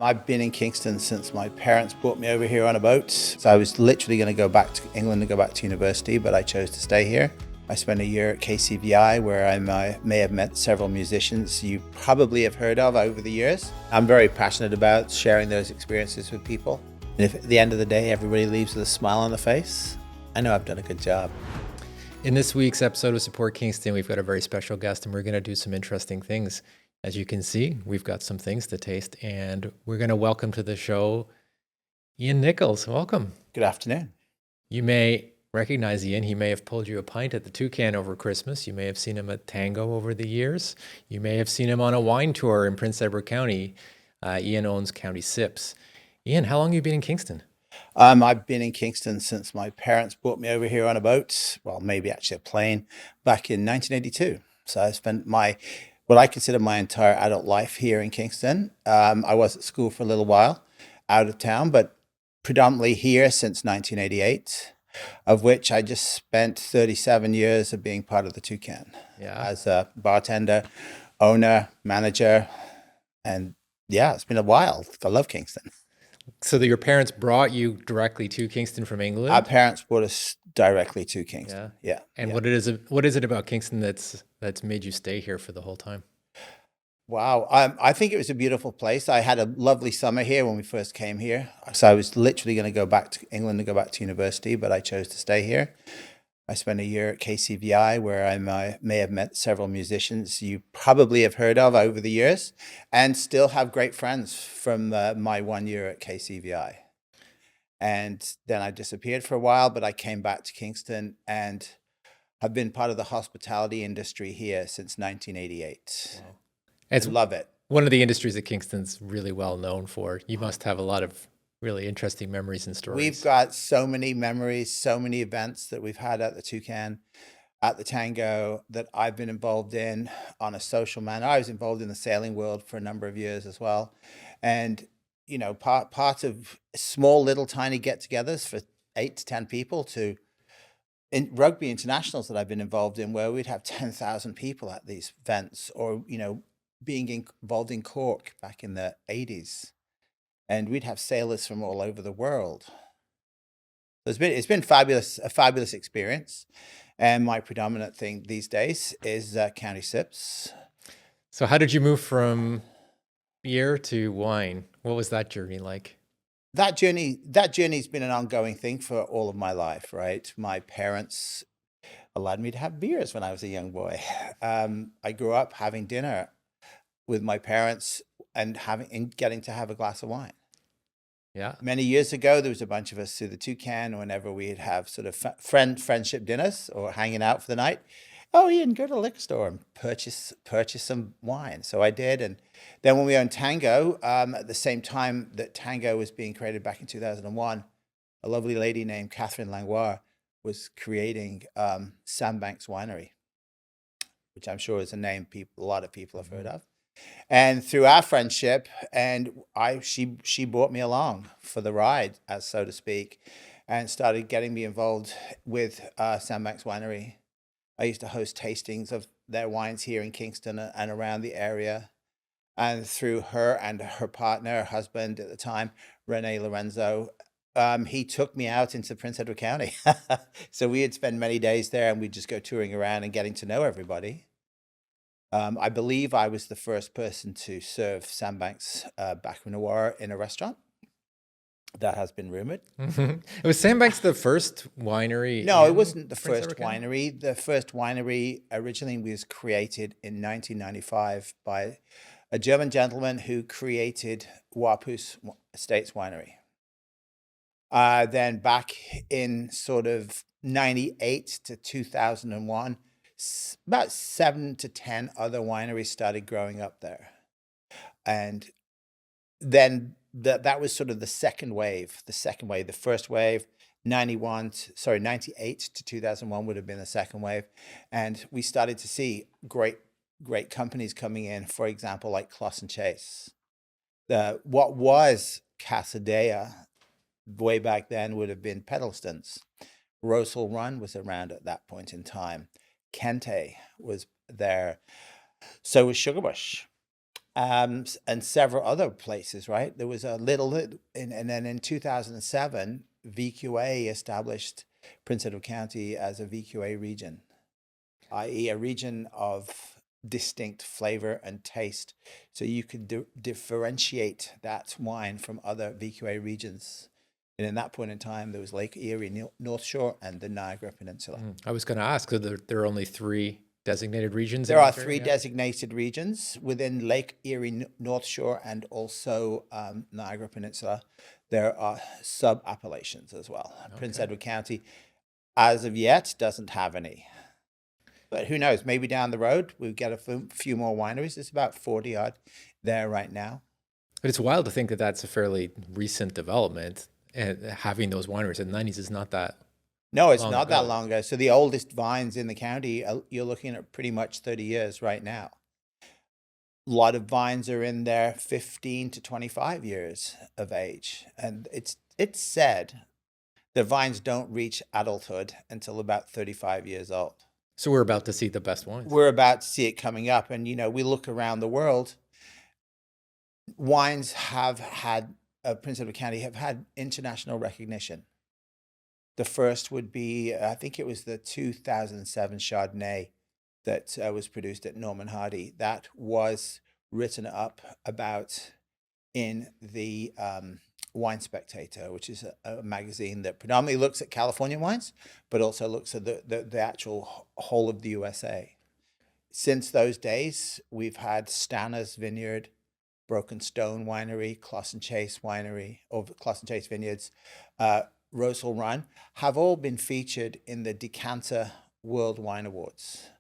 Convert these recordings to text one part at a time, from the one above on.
I've been in Kingston since my parents brought me over here on a boat. So I was literally going to go back to England to go back to university, but I chose to stay here. I spent a year at KCVI where I may have met several musicians you probably have heard of over the years. I'm very passionate about sharing those experiences with people. And if at the end of the day everybody leaves with a smile on their face, I know I've done a good job. In this week's episode of Support Kingston, we've got a very special guest and we're going to do some interesting things. As you can see, we've got some things to taste and we're going to welcome to the show Ian Nicholls. Welcome. Good afternoon. You may recognize Ian. He may have pulled you a pint at the Toucan over Christmas. You may have seen him at Tango over the years. You may have seen him on a wine tour in Prince Edward County. Ian owns County Sips. Ian, how long have you been in Kingston? I've been in Kingston since my parents brought me over here on a boat, well, maybe actually a plane, back in 1982. So I spent what I consider my entire adult life here in Kingston. I was at school for a little while out of town, but predominantly here since 1988, of which I just spent 37 years of being part of the Toucan as a bartender, owner, manager. And yeah, it's been a while. I love Kingston. So that your parents brought you directly to Kingston from England? Our parents brought us directly to Kingston. Yeah. And what is it about Kingston that's made you stay here for the whole time? Wow. I think it was a beautiful place. I had a lovely summer here when we first came here. So I was literally going to go back to England to go back to university, but I chose to stay here. I spent a year at KCVI where I may have met several musicians you probably have heard of over the years and still have great friends from my 1 year at KCVI. And then I disappeared for a while, but I came back to Kingston and have been part of the hospitality industry here since 1988. Wow. I love it. One of the industries that Kingston's really well known for. You must have a lot of really interesting memories and stories. We've got so many memories, so many events that we've had at the Toucan, at the Tango that I've been involved in on a social manner. I was involved in the sailing world for a number of years as well. And, you know, part of small little tiny get-togethers for 8 to 10 people to rugby internationals that I've been involved in where we'd have 10,000 people at these events or, you know, being involved in Cork back in the 80s. And we'd have sailors from all over the world. So it's been fabulous, a fabulous experience. And my predominant thing these days is County Sips. So how did you move from beer to wine? What was that journey like? That journey's been an ongoing thing for all of my life, right? My parents allowed me to have beers when I was a young boy. I grew up having dinner with my parents and getting to have a glass of wine. Yeah. Many years ago, there was a bunch of us through the Toucan whenever we'd have sort of friendship dinners or hanging out for the night. Oh, Ian, go to the liquor store and purchase some wine. So I did. And then when we owned Tango, at the same time that Tango was being created back in 2001, a lovely lady named Catherine Langlois was creating Sandbanks Winery, which I'm sure is a name a lot of people have heard of. And through our friendship, she brought me along for the ride, as so to speak, and started getting me involved with Sandbanks Winery. I used to host tastings of their wines here in Kingston and around the area. And through her and her partner, her husband at the time, Rene Lorenzo, he took me out into Prince Edward County. So we'd spend many days there and we'd just go touring around and getting to know everybody. I believe I was the first person to serve Sandbanks Baccarat Noir in a restaurant. That has been rumored. Mm-hmm. Was Sandbanks the first winery? No, it wasn't the first winery. The first winery originally was created in 1995 by a German gentleman who created Wapus Estates Winery. Then back in sort of 98 to 2001, about 7 to 10 other wineries started growing up there. And then that was sort of the second wave. The first wave, 98 to 2001 would have been the second wave. And we started to see great companies coming in, for example, like Closs and Chase. What was Casadea way back then would have been Pedalston's. Rosal Run was around at that point in time. Kente was there. So was Sugarbush. and several other places, right? There was a and then in 2007, VQA established Prince Edward County as a VQA region, i.e. a region of distinct flavor and taste. So you could differentiate that wine from other VQA regions. And in that point in time, there was Lake Erie, North Shore, and the Niagara Peninsula. I was going to ask, so there are only 3 designated regions? There are 3 designated regions within Lake Erie, North Shore, and also Niagara Peninsula. There are sub-appellations as well. Okay. Prince Edward County, as of yet, doesn't have any. But who knows? Maybe down the road, we'll get a few more wineries. There's about 40 odd there right now. But it's wild to think that that's a fairly recent development. And having those wineries in the 90s is not that. No, it's not that long ago. So the oldest vines in the county, you're looking at pretty much 30 years right now. A lot of vines are in there 15 to 25 years of age. And it's said the vines don't reach adulthood until about 35 years old. So we're about to see the best wines. We're about to see it coming up. And, we look around the world, wines have had, Prince Edward County have had international recognition. The first would be, I think it was the 2007 Chardonnay that was produced at Norman Hardy. That was written up about in the Wine Spectator, which is a magazine that predominantly looks at California wines, but also looks at the actual whole of the USA. Since those days, we've had Stanner's Vineyard, Broken Stone Winery, Clausen Chase Winery, or Clausen Chase Vineyards, Rosal Run, have all been featured in the Decanter World Wine Awards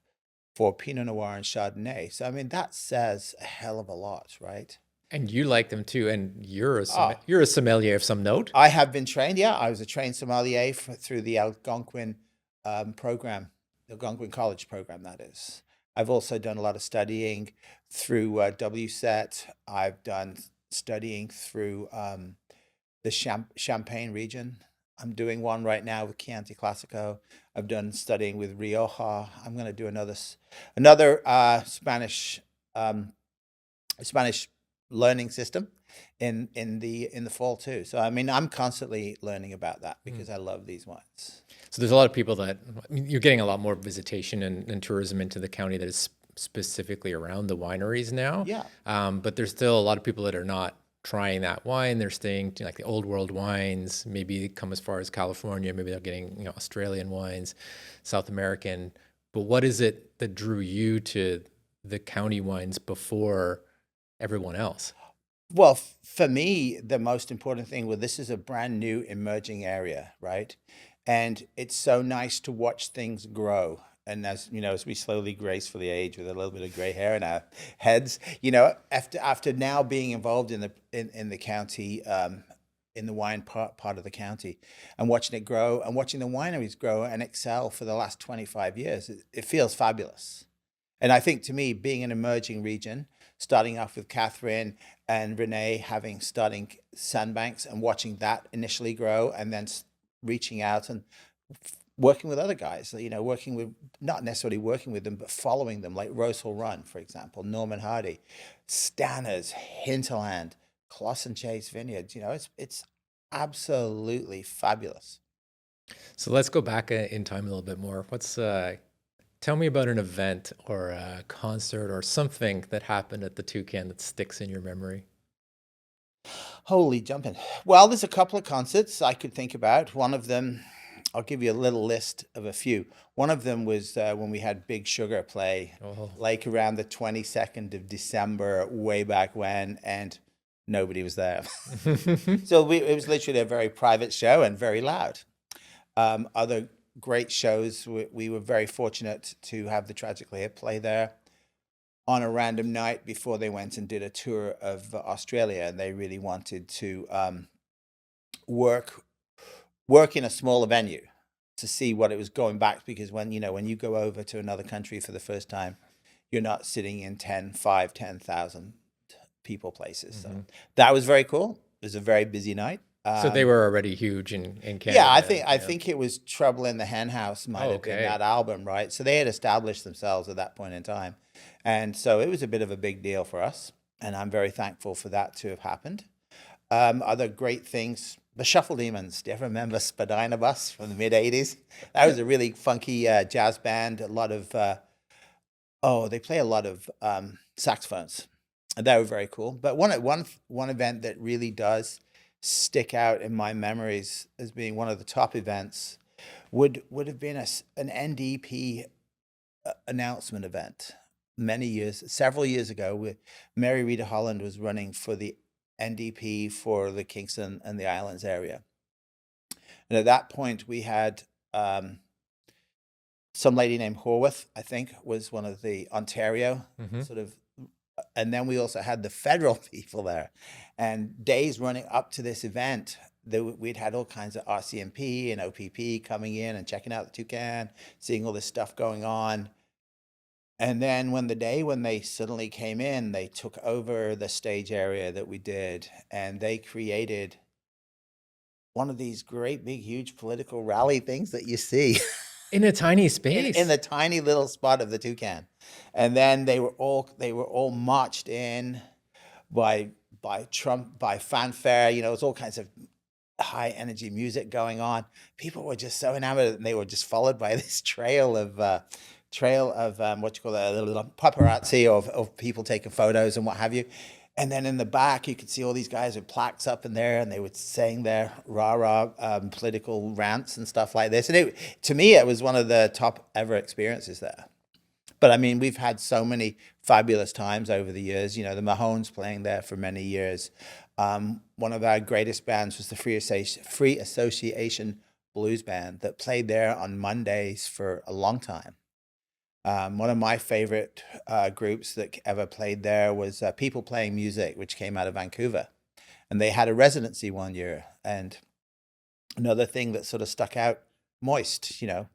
for Pinot Noir and Chardonnay. So, I mean, that says a hell of a lot, right? And you like them too, and you're a sommelier of some note. I have been trained, yeah. I was a trained sommelier through the Algonquin program, the Algonquin College program, that is. I've also done a lot of studying through WSET. I've done studying through the Champagne region. I'm doing one right now with Chianti Classico. I've done studying with Rioja. I'm going to do another Spanish learning system in the fall too. So I mean, I'm constantly learning about that because I love these wines. So there's a lot of people you're getting a lot more visitation and tourism into the county that is specifically around the wineries now. Yeah. But there's still a lot of people that are not trying that wine. They're staying to like the old world wines. Maybe they come as far as California. Maybe they're getting Australian wines, South American. But what is it that drew you to the county wines before everyone else? Well, for me, the most important thing, this is a brand new emerging area, right? And it's so nice to watch things grow. And as we slowly gracefully age with a little bit of gray hair in our heads, after now being involved in the county, in the wine part of the county, and watching it grow and watching the wineries grow and excel for the last 25 years, it feels fabulous. And I think to me, being an emerging region, starting off with Catherine and Renee starting Sandbanks and watching that initially grow, and then reaching out and working with other guys, not necessarily working with them, but following them, like Rosal Run, for example, Norman Hardy, Stanners, Hinterland, Clausen Chase Vineyards. It's absolutely fabulous. So let's go back in time a little bit more. Tell me about an event or a concert or something that happened at the Toucan that sticks in your memory. Holy jumping. Well, there's a couple of concerts I could think about. One of them, I'll give you a little list of a few. One of them was when we had Big Sugar play, like around the 22nd of December, way back when, and nobody was there. So it was literally a very private show and very loud. Other great shows, we were very fortunate to have the Tragically Hip play there on a random night before they went and did a tour of Australia, and they really wanted to work in a smaller venue to see what it was going back, because when you go over to another country for the first time, you're not sitting in 10,000 people places. So that was very cool. It was a very busy night. So they were already huge in Canada. Yeah, I think it was Trouble in the Hen House might have been that album, right? So they had established themselves at that point in time. And so it was a bit of a big deal for us. and I'm very thankful for that to have happened. Other great things, the Shuffle Demons. Do you ever remember Spadina Bus from the mid '80s? That was a really funky jazz band. A lot of they play a lot of saxophones, and they were very cool. But one event that really does stick out in my memories as being one of the top events would have been an NDP announcement event several years ago. With Mary Rita Holland was running for the NDP for the Kingston and the Islands area, and at that point we had some lady named Horwath, I think, was one of the Ontario sort of, and then we also had the federal people there. And days running up to this event, we'd had all kinds of RCMP and OPP coming in and checking out the Toucan, seeing all this stuff going on. And then when they suddenly came in, they took over the stage area that we did, and they created one of these great big huge political rally things that you see In a tiny space. in the tiny little spot of the Toucan. And then they were all marched in by Trump, by fanfare. You know, it was all kinds of high energy music going on. People were just so enamored, and they were just followed by this trail of what you call that, paparazzi of people taking photos and what have you. And then in the back, you could see all these guys with plaques up in there, and they were saying their rah-rah political rants and stuff like this. And to me, it was one of the top ever experiences there. But I mean, we've had so many fabulous times over the years. You know, the Mahones playing there for many years. One of our greatest bands was the Free Association Blues Band that played there on Mondays for a long time. One of my favorite groups that ever played there was People Playing Music, which came out of Vancouver. And they had a residency one year. And another thing that sort of stuck out, Moist. A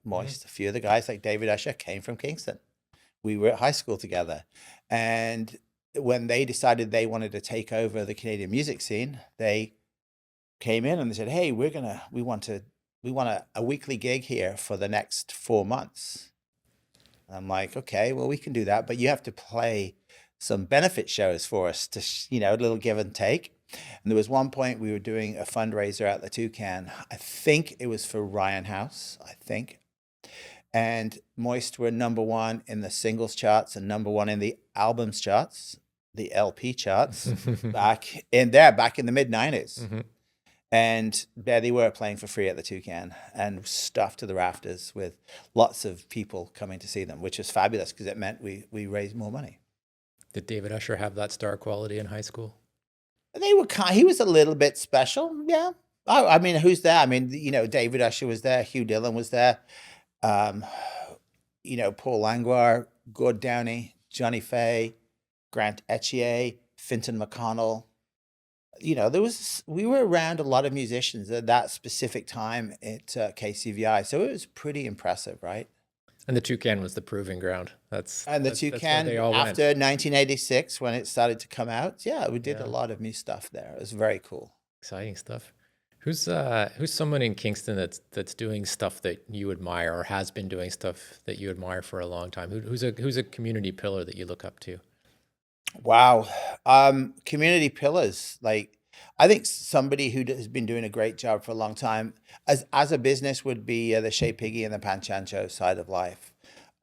few of the guys like David Usher came from Kingston. We were at high school together. And when they decided they wanted to take over the Canadian music scene, they came in and they said, hey, we want a weekly gig here for the next 4 months. I'm like, okay, well, we can do that, but you have to play some benefit shows for us to, a little give and take. And there was one point we were doing a fundraiser at the Toucan. I think it was for Ryan House, and Moist were #1 in the singles charts and #1 in the albums charts, the LP charts, back in the mid '90s. And there they were playing for free at the Toucan and stuffed to the rafters with lots of people coming to see them, which was fabulous because it meant we raised more money. Did David Usher have that star quality in high school? He was a little bit special, yeah. I mean, who's there? I mean, David Usher was there, Hugh Dillon was there, Paul Langlois, Gord Downey, Johnny Fay, Grant Etier, Finton McConnell. We were around a lot of musicians at that specific time at KCVI, so it was pretty impressive, right? And the Toucan was the proving ground. That's where they all went. After 1986, when it started to come out, we did a lot of new stuff there. It was very cool. Exciting stuff. Who's someone in Kingston that's doing stuff that you admire, or has been doing stuff that you admire for a long time? Who's a community pillar that you look up to? Wow. Community pillars. Like, I think somebody who has been doing a great job for a long time as a business would be the Chez Piggy and the Panchancho side of life.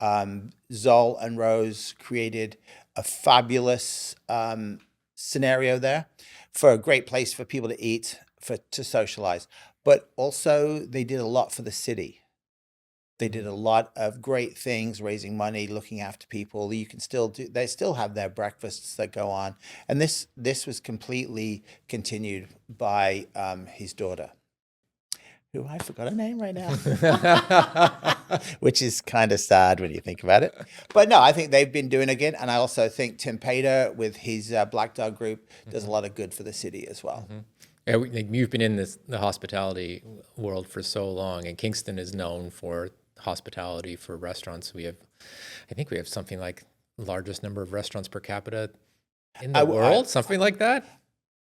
Zol and Rose created a fabulous scenario there for a great place for people to eat, to socialize. But also they did a lot for the city. They did a lot of great things, raising money, looking after people. They still have their breakfasts that go on. And this was completely continued by his daughter, who I forgot her name right now, which is kind of sad when you think about it. But no, I think they've been doing it again. And I also think Tim Pater with his Black Dog group does a lot of good for the city as well. Yeah, you've been in the hospitality world for so long, and Kingston is known for hospitality for restaurants. I think we have something like the largest number of restaurants per capita in the world, something like that.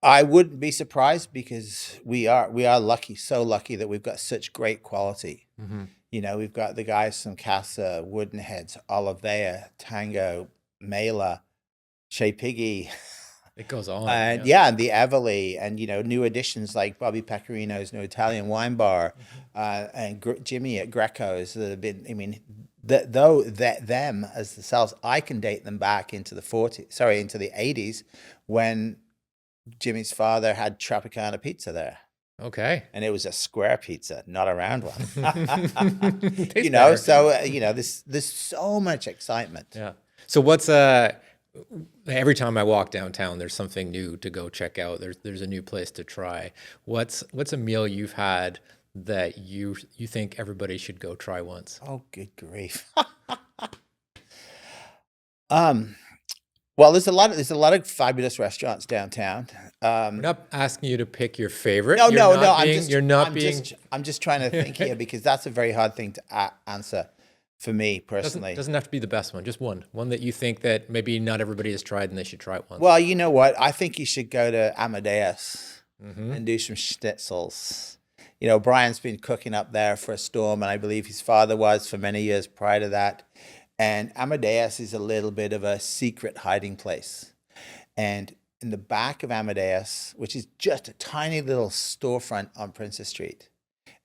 I wouldn't be surprised because we are lucky, so lucky that we've got such great quality. We've got the guys from Casa, Woodenheads, Olivea, Tango, Mela, Chez Piggy, It goes on. And Yeah. yeah, and the Everly, and new additions like Bobby Pecorino's new Italian wine bar, and Jimmy at Greco's that have been. I mean, them as themselves, I can date them back into the into the 80s, when Jimmy's father had Tropicana pizza there. Okay. And it was a square pizza, not a round one. Tastes better. So there's so much excitement. Yeah. So what's every time I walk downtown, there's something new to go check out. There's a new place to try. What's a meal you've had that you think everybody should go try once? Oh, good grief. Well, there's a lot of fabulous restaurants downtown. I'm not asking you to pick your favorite. No, You're no, not no. being. I'm just trying to think here, because that's a very hard thing to answer for me personally. Doesn't have to be the best one. Just one that you think that maybe not everybody has tried and they should try it once. Well, you know what? I think you should go to Amadeus and do some schnitzels. Brian's been cooking up there for a storm, and I believe his father was for many years prior to that. And Amadeus is a little bit of a secret hiding place. And in the back of Amadeus, which is just a tiny little storefront on Princess Street,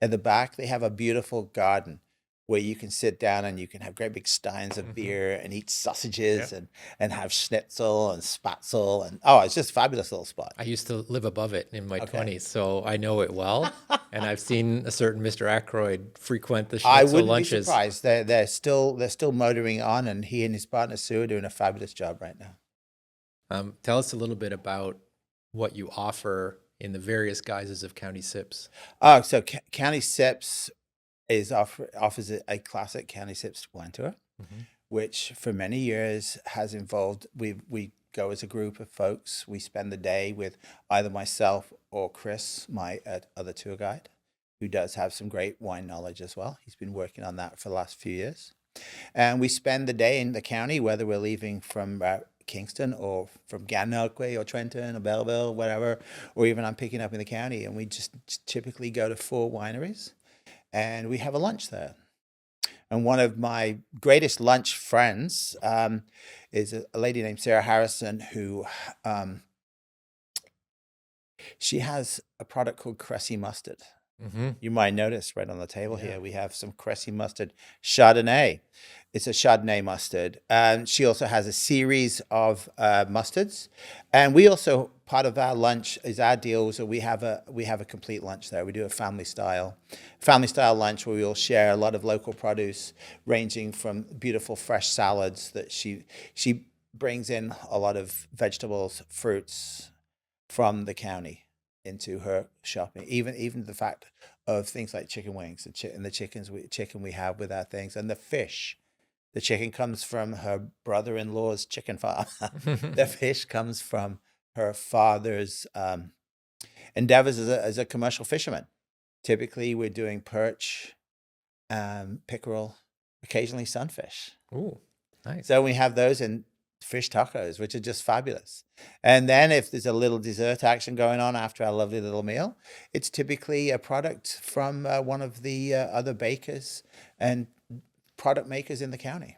at the back they have a beautiful garden where you can sit down and you can have great big steins of beer and eat sausages and have schnitzel and spatzel, and it's just a fabulous little spot. I used to live above it in my 20s, so I know it well. And I've seen a certain Mr. Aykroyd frequent the I schnitzel wouldn't lunches. be surprised. They're still motoring on, and he and his partner Sue are doing a fabulous job right now. Tell us a little bit about what you offer in the various guises of County Sips. So County Sips offers a classic County Sips wine tour, which for many years has involved, we go as a group of folks. We spend the day with either myself or Chris, my other tour guide, who does have some great wine knowledge as well. He's been working on that for the last few years. And we spend the day in the county, whether we're leaving from Kingston or from Gananoque or Trenton or Belleville, whatever, or even I'm picking up in the county. And we just typically go to 4 wineries, and we have a lunch there. And one of my greatest lunch friends is a lady named Sarah Harrison, who she has a product called Cressy Mustard. You might notice right on the table here, we have some Cressy Mustard Chardonnay. It's a Chardonnay mustard. She also has a series of mustards. And we also, part of our lunch is our deal. So we have a complete lunch there. We do a family style lunch where we all share a lot of local produce, ranging from beautiful fresh salads that she brings in a lot of vegetables, fruits from the county into her shopping, even the fact of things like chicken wings and the chicken we have with our things, and the fish. The chicken comes from her brother-in-law's chicken farm. The fish comes from her father's endeavors as a commercial fisherman. Typically, we're doing perch, pickerel, occasionally sunfish. Ooh, nice. So we have those in fish tacos, which are just fabulous. And then if there's a little dessert action going on after our lovely little meal, it's typically a product from one of the other bakers and product makers in the county.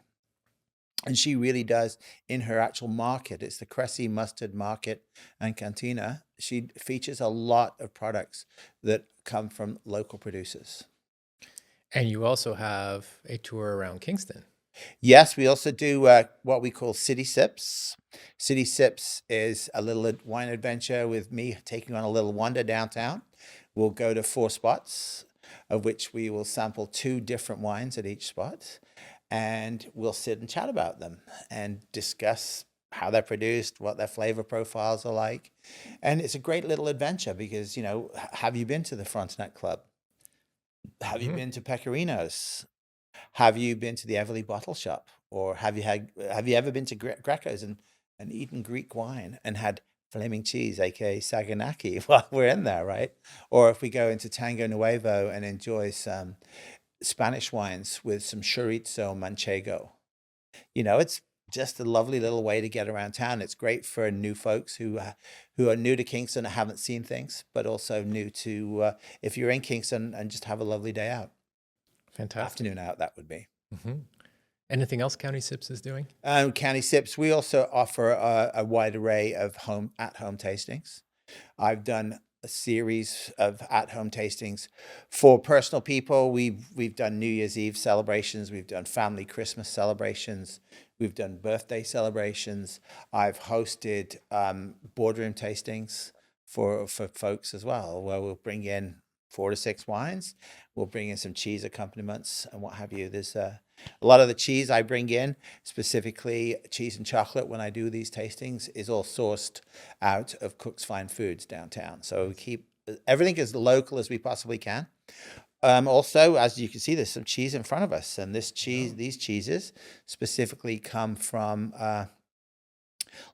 And she really does, in her actual market, it's the Cressy Mustard Market and Cantina, she features a lot of products that come from local producers. And you also have a tour around Kingston. Yes, we also do what we call City Sips. City Sips is a little wine adventure with me taking on a little wander downtown. We'll go to 4 spots, of which we will sample 2 different wines at each spot, and we'll sit and chat about them and discuss how they're produced, what their flavor profiles are like. And it's a great little adventure because, have you been to the Frontenac Club? Have you been to Pecorino's? Have you been to the Everly Bottle Shop, or have you ever been to Greco's and eaten Greek wine and had flaming cheese, aka Saganaki, while we're in there, right? Or if we go into Tango Nuevo and enjoy some Spanish wines with some chorizo manchego, it's just a lovely little way to get around town. It's great for new folks who are new to Kingston and haven't seen things, but also new to if you're in Kingston and just have a lovely day out. Fantastic. Afternoon out, that would be. Anything else County Sips is doing? County Sips, we also offer a wide array of at-home tastings. I've done a series of at-home tastings for personal people. We've done New Year's Eve celebrations. We've done family Christmas celebrations. We've done birthday celebrations. I've hosted boardroom tastings for folks as well, where we'll bring in 4 to 6 wines. We'll bring in some cheese accompaniments and what have you. There's a lot of the cheese I bring in, specifically cheese and chocolate when I do these tastings, is all sourced out of Cook's Fine Foods downtown. So we keep everything as local as we possibly can. Also, as you can see, there's some cheese in front of us, and these cheeses specifically come from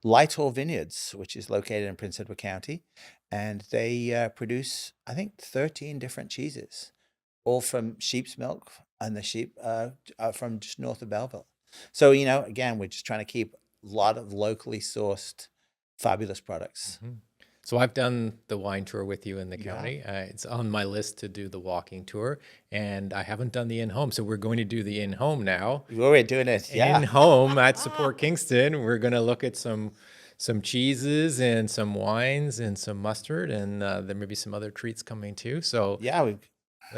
Lighthall Vineyards, which is located in Prince Edward County, and they produce, I think, 13 different cheeses, all from sheep's milk and the sheep from just north of Belleville. So, again, we're just trying to keep a lot of locally sourced, fabulous products. Mm-hmm. So I've done the wine tour with you in the county. It's on my list to do the walking tour, and I haven't done the in-home. So we're going to do the in-home now. We're doing it, yeah. In-home at Support Kingston. We're going to look at some cheeses and some wines and some mustard, and there may be some other treats coming too. So yeah,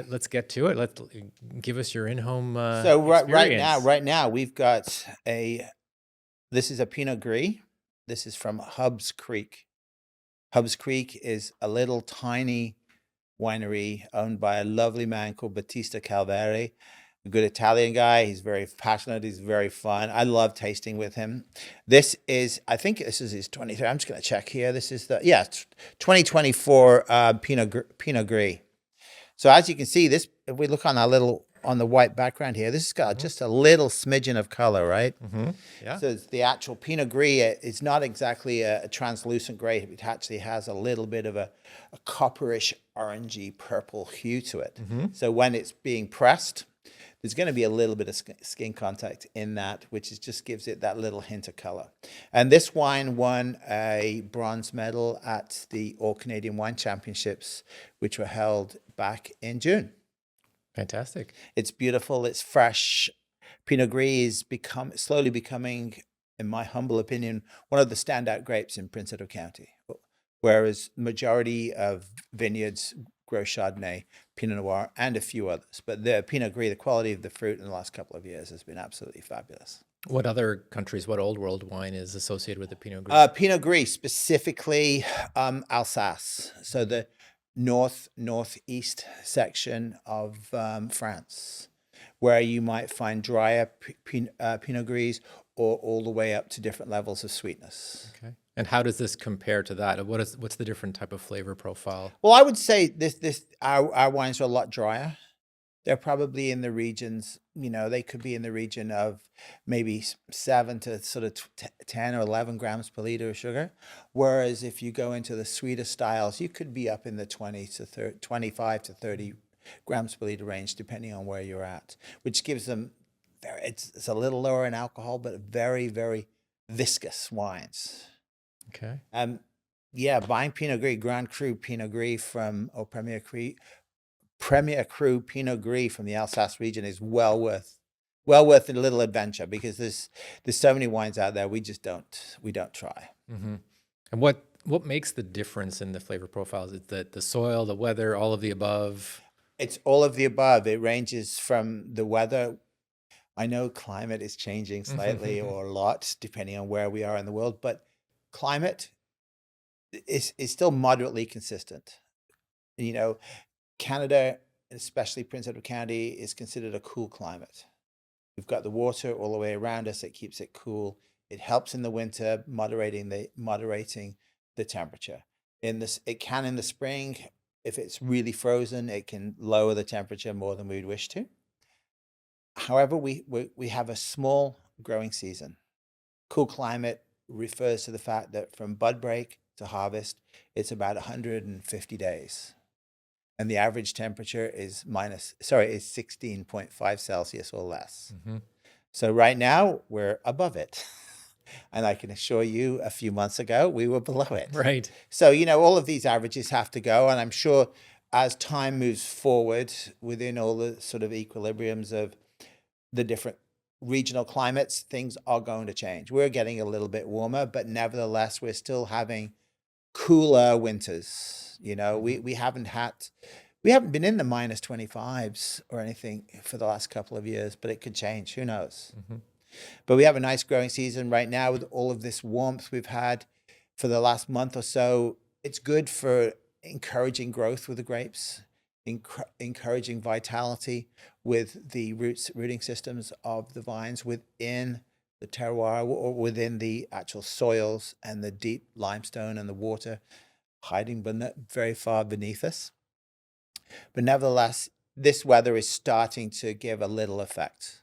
let's get to it. Let's give us your in-home So experience. right now we've got this is a Pinot Gris. This is from Hubs Creek. Hubs Creek is a little tiny winery owned by a lovely man called Battista Calveri, a good Italian guy. He's very passionate. He's very fun. I love tasting with him. I think this is his 23. I'm just going to check here. This is 2024 Pinot Gris. So as you can see, if we look on the white background here, this has got just a little smidgen of color, right? Mm-hmm. Yeah. So it's the actual Pinot Gris. It's not exactly a translucent gray. It actually has a little bit of a copperish, orangey, purple hue to it. Mm-hmm. So when it's being pressed, there's going to be a little bit of skin contact in that, which just gives it that little hint of color. And this wine won a bronze medal at the All Canadian Wine Championships, which were held back in June. Fantastic. It's beautiful. It's fresh. Pinot Gris is slowly becoming, in my humble opinion, one of the standout grapes in Prince Edward County. Whereas majority of vineyards grow Chardonnay, Pinot Noir, and a few others. But the Pinot Gris, the quality of the fruit in the last couple of years has been absolutely fabulous. What other countries, what old world wine is associated with the Pinot Gris? Pinot Gris, specifically Alsace. So the northeast section of France, where you might find drier Pinot Gris or all the way up to different levels of sweetness. Okay. And how does this compare to that? What's the different type of flavor profile? Well, I would say our wines are a lot drier. They're probably in the regions, they could be in the region of maybe 7 to sort of 10 or 11 grams per liter of sugar. Whereas if you go into the sweeter styles, you could be up in the 25 to 30 grams per liter range, depending on where you're at, which gives them, it's a little lower in alcohol, but very, very viscous wines. Okay. Buying Pinot Gris, Grand Cru Pinot Gris Premier Cru Pinot Gris from the Alsace region is well worth a little adventure, because there's so many wines out there we don't try. Mm-hmm. And what makes the difference in the flavor profiles? Is that the soil, the weather, all of the above? It's all of the above. It ranges from the weather. I know climate is changing slightly or a lot depending on where we are in the world, but climate is still moderately consistent. Canada, especially Prince Edward County, is considered a cool climate. We've got the water all the way around us. It keeps it cool. It helps in the winter, moderating the temperature. In the spring, if it's really frozen, it can lower the temperature more than we'd wish to. However, we have a small growing season. Cool climate refers to the fact that from bud break to harvest, it's about 150 days. And the average temperature is 16.5 Celsius or less. Mm-hmm. So right now we're above it. And I can assure you a few months ago, we were below it. Right. So, all of these averages have to go. And I'm sure as time moves forward within all the sort of equilibriums of the different regional climates, things are going to change. We're getting a little bit warmer, but nevertheless, we're still having cooler winters. You know, we haven't been in the minus 25s or anything for the last couple of years, but it could change. Who knows? But we have a nice growing season right now with all of this warmth we've had for the last month or so. It's good for encouraging growth with the grapes, encouraging vitality with the rooting systems of the vines within the terroir or within the actual soils and the deep limestone and the water hiding very far beneath us. But nevertheless, this weather is starting to give a little effect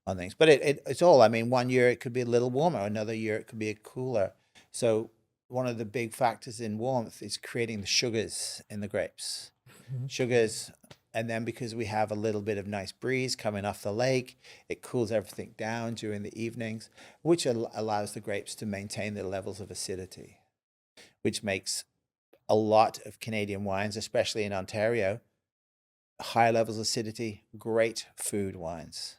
on things. But it's all, I mean, one year it could be a little warmer, another year it could be cooler. So one of the big factors in warmth is creating the sugars in the grapes. Sugars, and then because we have a little bit of nice breeze coming off the lake, it cools everything down during the evenings, which allows the grapes to maintain their levels of acidity, which makes a lot of Canadian wines, especially in Ontario, high levels of acidity, great food wines,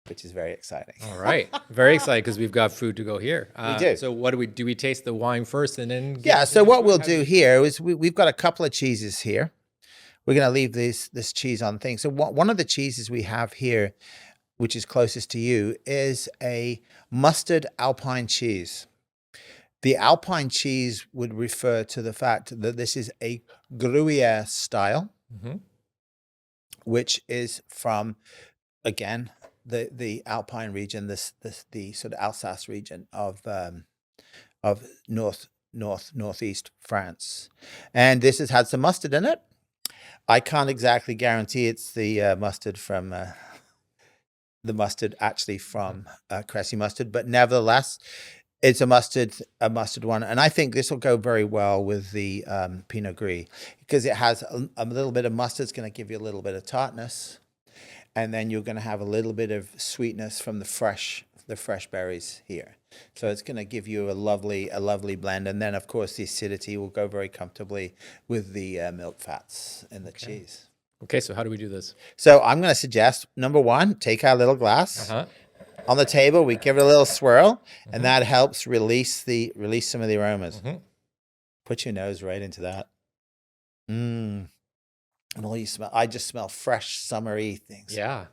which is very exciting. All right. Very excited because we've got food to go here. We do. So what do we taste the wine first and then? Yeah, so what we'll do here is we've got a couple of cheeses here. We're going to leave this cheese on thing. So one of the cheeses we have here, which is closest to you, is a mustard Alpine cheese. The Alpine cheese would refer to the fact that this is a Gruyere style, which is from, again, the Alpine region, the sort of Alsace region of northeast France, and this has had some mustard in it. I can't exactly guarantee it's the mustard from Cressy mustard, but nevertheless, it's a mustard one, and I think this will go very well with the Pinot Gris because it has a little bit of mustard. It's going to give you a little bit of tartness, and then you're going to have a little bit of sweetness from the fresh berries here. So it's going to give you a lovely blend, and then of course the acidity will go very comfortably with the milk fats in the cheese. Okay, so how do we do this? So I'm going to suggest, number one, take our little glass. On the table, we give it a little swirl, and that helps release some of the aromas. Put your nose right into that. And all you smell, I just smell fresh, summery things. Yeah.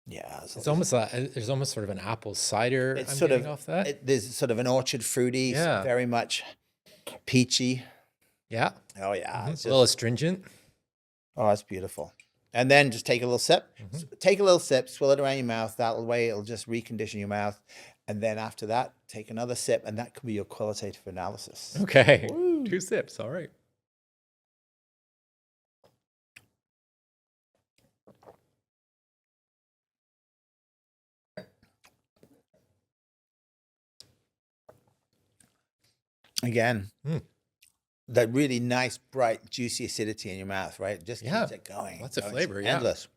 Yeah. It's almost there's almost sort of an apple cider. It's I'm sort getting of off that. There's sort of an orchard fruity, very much peachy. Yeah. Oh yeah. It's a little astringent. Oh, that's beautiful. And then just take a little sip. Take a little sip, swill it around your mouth. That way it'll just recondition your mouth. And then after that, take another sip, and that could be your qualitative analysis. Okay. Woo. 2 sips. All right. Again, that really nice, bright, juicy acidity in your mouth, right? It just keeps it going. Lots of It's flavor, endless.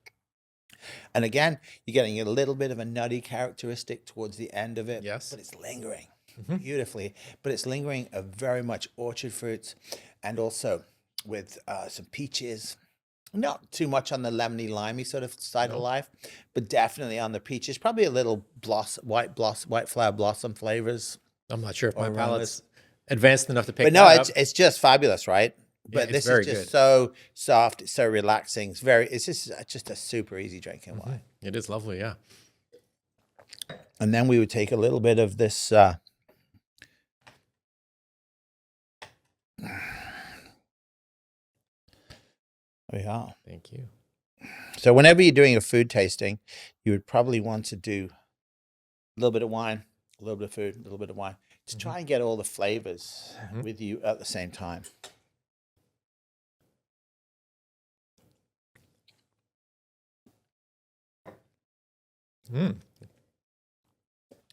And again, you're getting a little bit of a nutty characteristic towards the end of it. Yes. But it's lingering beautifully. But it's lingering of very much orchard fruits, and also with some peaches. Not too much on the lemony, limey sort of side of life, but definitely on the peaches. Probably a little white flower blossom flavors. I'm not sure if my palate's advanced enough to pick but that no, up. it's just fabulous, right? But it's this is just so soft, it's so relaxing. It's just a super easy drinking wine. It is lovely, yeah. And then we would take a little bit of this. There we are. Thank you. So whenever you're doing a food tasting, you would probably want to do a little bit of wine, a little bit of food, a little bit of wine, to try and get all the flavors with you at the same time.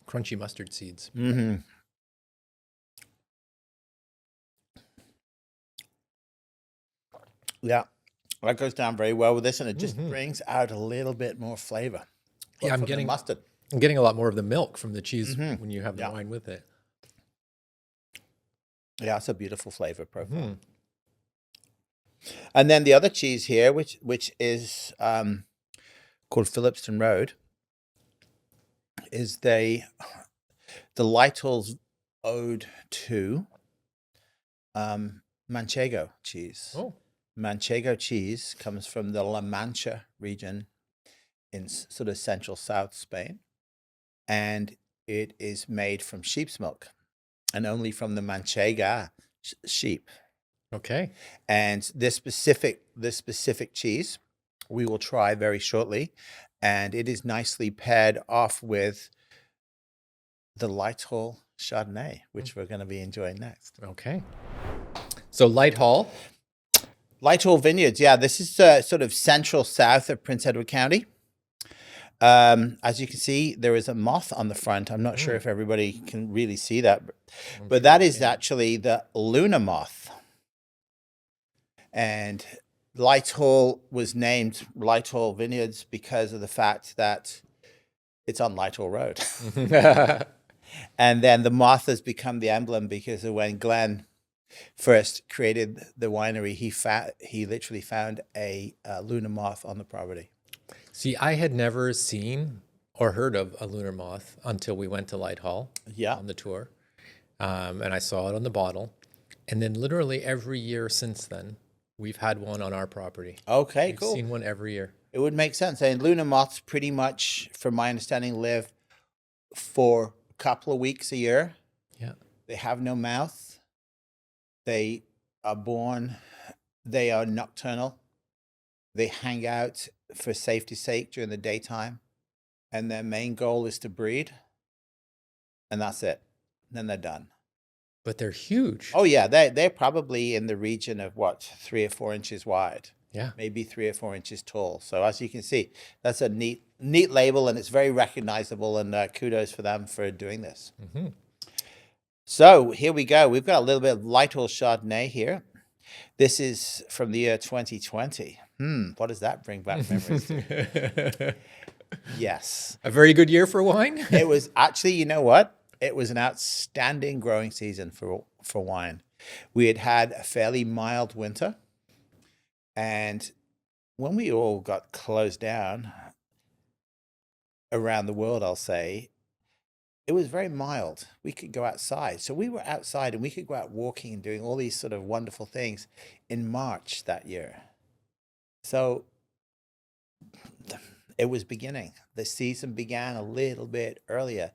Crunchy mustard seeds. Yeah, that goes down very well with this, and it just brings out a little bit more flavor. Yeah, from the mustard. I'm getting a lot more of the milk from the cheese when you have the wine with it. Yeah, it's a beautiful flavor profile. And then the other cheese here, which is called Phillipston Road, is the Lyttel's ode to Manchego cheese. Oh, Manchego cheese comes from the La Mancha region in sort of central south Spain, and it is made from sheep's milk, and only from the Manchega sheep. okay. And this specific cheese we will try very shortly, and it is nicely paired off with the Lytle Chardonnay, which we're going to be enjoying next. Okay. So Lighthall. Lytle Vineyards, yeah, this is sort of central south of Prince Edward County. As you can see, there is a moth on the front. I'm not sure if everybody can really see that, but that is actually the Luna moth. And Lytle was named Lytle Vineyards because of the fact that it's on Lytle Road. And then the moth has become the emblem because of when Glenn first created the winery, he literally found a Luna moth on the property. See, I had never seen or heard of a lunar moth until we went to Lighthall Yeah. on the tour. And I saw it on the bottle. And then literally every year since then, we've had one on our property. Okay, We've cool. seen one every year. It would make sense. And Luna moths pretty much, from my understanding, live for a couple of weeks a year. Yeah. They have no mouth. They are nocturnal. They hang out for safety's sake during the daytime. And their main goal is to breed. And that's it. Then they're done. But they're huge. Oh, yeah. They're probably in the region of 3 or 4 inches wide. Yeah. Maybe 3 or 4 inches tall. So as you can see, that's a neat label, and it's very recognizable, and kudos for them for doing this. Mm-hmm. So here we go. We've got a little bit of Lytle Chardonnay here. This is from the year 2020. What does that bring back memories to? Yes. A very good year for wine. It was actually, you know what? It was an outstanding growing season for wine. We had a fairly mild winter. And when we all got closed down around the world, I'll say, it was very mild. We could go outside. So we were outside and we could go out walking and doing all these sort of wonderful things in March that year. So it was beginning. The season began a little bit earlier,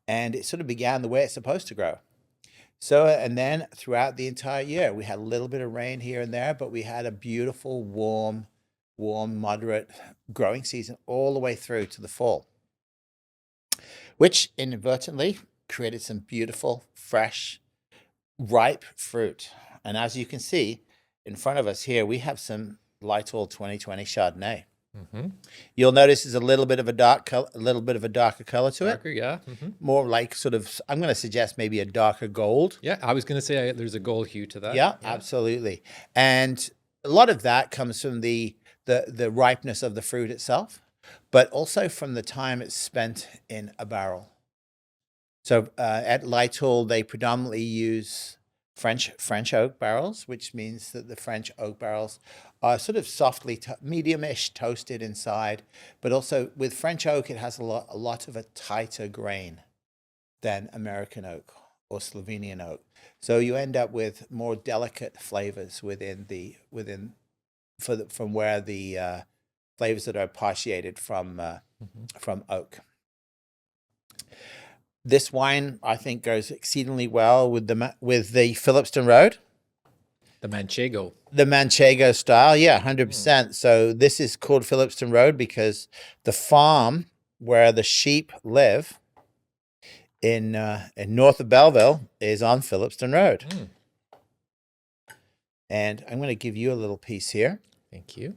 and it sort of began the way it's supposed to grow. So, and then throughout the entire year, we had a little bit of rain here and there, but we had a beautiful, warm, moderate growing season all the way through to the fall, which inadvertently created some beautiful, fresh, ripe fruit. And as you can see in front of us here, we have some Lytle 2020 Chardonnay. Mm-hmm. You'll notice there's a little bit of a darker color to it. Darker, yeah. Mm-hmm. More like sort of, I'm going to suggest maybe a darker gold. Yeah, I was going to say there's a gold hue to that. Yeah, absolutely. And a lot of that comes from the ripeness of the fruit itself, but also from the time it's spent in a barrel. So at Lytle, they predominantly use French oak barrels, which means that the French oak barrels are sort of softly, medium-ish toasted inside, but also with French oak, it has a lot of a tighter grain than American oak or Slovenian oak. So you end up with more delicate flavors from where the flavors that are partiated from oak. This wine, I think, goes exceedingly well with the Phillipston Road. The Manchego. The Manchego style, yeah, 100%. So this is called Phillipston Road because the farm where the sheep live in north of Belleville is on Phillipston Road. And I'm going to give you a little piece here. Thank you.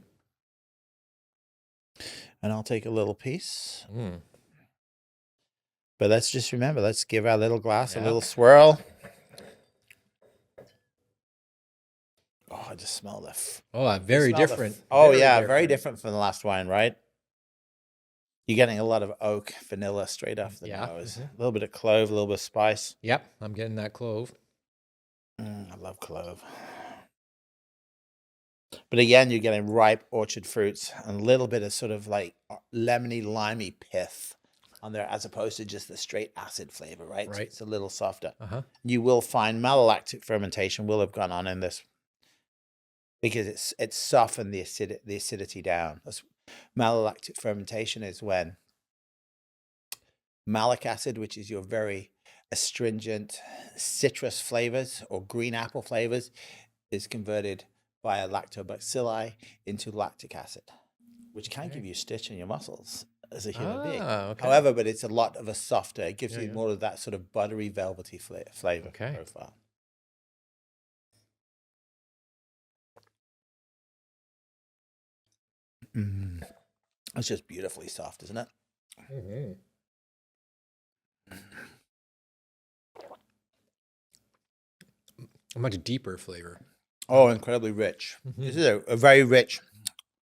And I'll take a little piece. But let's just remember, let's give our little glass a little swirl. Oh, I just smell Very different. Very different from the last wine, right? You're getting a lot of oak, vanilla straight off the nose. A little bit of clove, a little bit of spice. Yep, I'm getting that clove. I love clove. But again, you're getting ripe orchard fruits and a little bit of sort of like lemony, limey pith on there, as opposed to just the straight acid flavor, right? So Right. it's a little softer. Uh-huh. You will find malolactic fermentation will have gone on in this because it's softened the acidity down. Malolactic fermentation is when malic acid, which is your very astringent citrus flavors or green apple flavors, is converted via lactobacilli into lactic acid, which can give you a stitch in your muscles as a human being. Okay. However, but it's a lot of a softer, it gives Yeah, you yeah. more of that sort of buttery, velvety flavor Okay. profile. It's just beautifully soft, isn't it? Mm-hmm. A much deeper flavor. Oh, incredibly rich. This is a very rich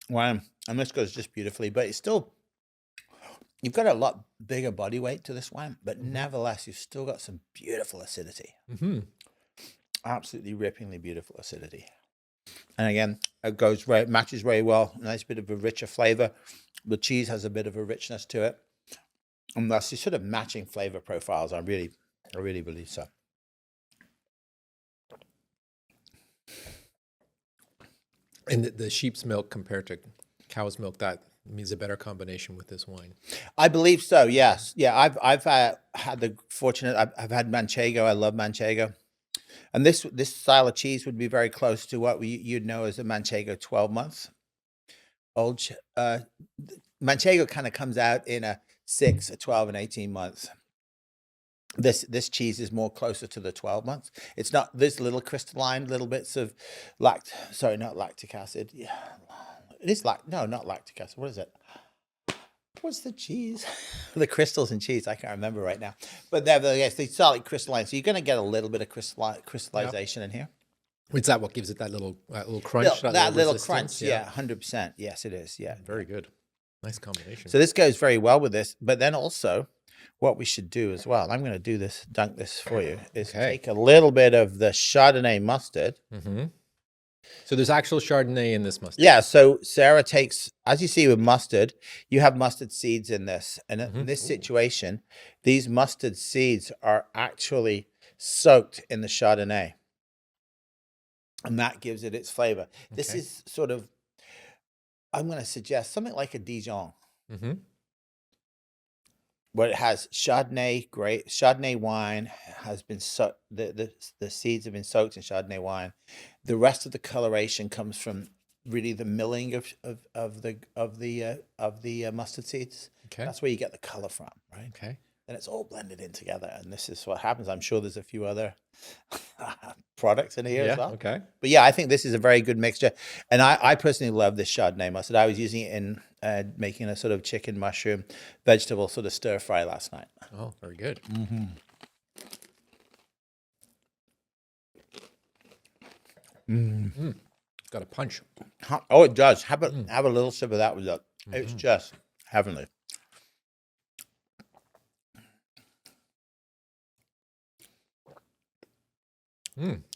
wine, and this goes just beautifully, but it's still, you've got a lot bigger body weight to this wine, but nevertheless, you've still got some beautiful acidity. Mm-hmm. Absolutely rippingly beautiful acidity. And again, it matches very well. Nice bit of a richer flavor. The cheese has a bit of a richness to it. And that's these sort of matching flavor profiles. I really believe so. And the sheep's milk compared to cow's milk, that means a better combination with this wine. I believe so. Yes. Yeah. I've had the fortunate. I've had Manchego. I love Manchego, and this style of cheese would be very close to what you'd know as a Manchego 12-month old. Manchego kind of comes out in a 6, a 12, and 18 months. This cheese is more closer to the 12 months. It's not this little crystalline little bits of not lactic acid. Yeah, it is not lactic acid. What is it? What's the cheese? The crystals in cheese. I can't remember right now. But nevertheless, they start like crystalline. So you're going to get a little bit of crystallization in here. Is that what gives it that little crunch? That little resistance? crunch. Yeah, 100%. Yes, it is. Yeah. Very good. Nice combination. So this goes very well with this. But then also, what we should do as well, I'm going to dunk this for you, is take a little bit of the Chardonnay mustard. Mm-hmm. So there's actual Chardonnay in this mustard. Yeah. So Sarah takes, as you see with mustard, you have mustard seeds in this. And in this situation, these mustard seeds are actually soaked in the Chardonnay. And that gives it its flavor. This is sort of, I'm going to suggest something like a Dijon. Mm-hmm. Where it has Chardonnay wine has been soaked. The seeds have been soaked in Chardonnay wine. The rest of the coloration comes from really the milling of the mustard seeds. Okay. That's where you get the color from, right? Okay. And it's all blended in together, and this is what happens. I'm sure there's a few other products in here as well. Okay. But yeah, I think this is a very good mixture, and I personally love this Chardonnay mustard. I was using it in making a sort of chicken mushroom vegetable sort of stir fry last night. Oh, very good. It's got a punch. Oh, it does. Have a little sip of that with it. It's just heavenly.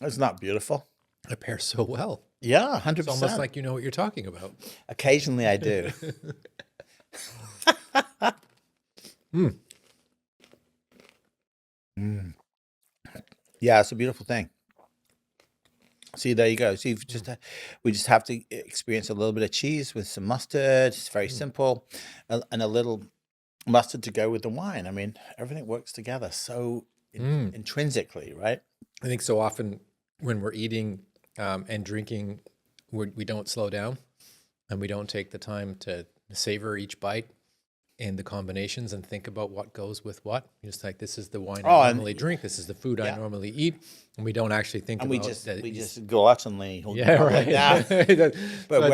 It's not beautiful. It pairs so well. Yeah, 100%. It's almost like you know what you're talking about. Occasionally I do. Yeah, it's a beautiful thing. See, there you go. So we just have to experience a little bit of cheese with some mustard. It's very simple, and a little mustard to go with the wine. I mean, everything works together so intrinsically, right? I think so often when we're eating and drinking, we don't slow down and we don't take the time to savor each bite and the combinations and think about what goes with what. Just like, this is the wine I normally drink. This is the food I normally eat. And we don't actually think about it. We just gluttonly. Yeah, right. Like but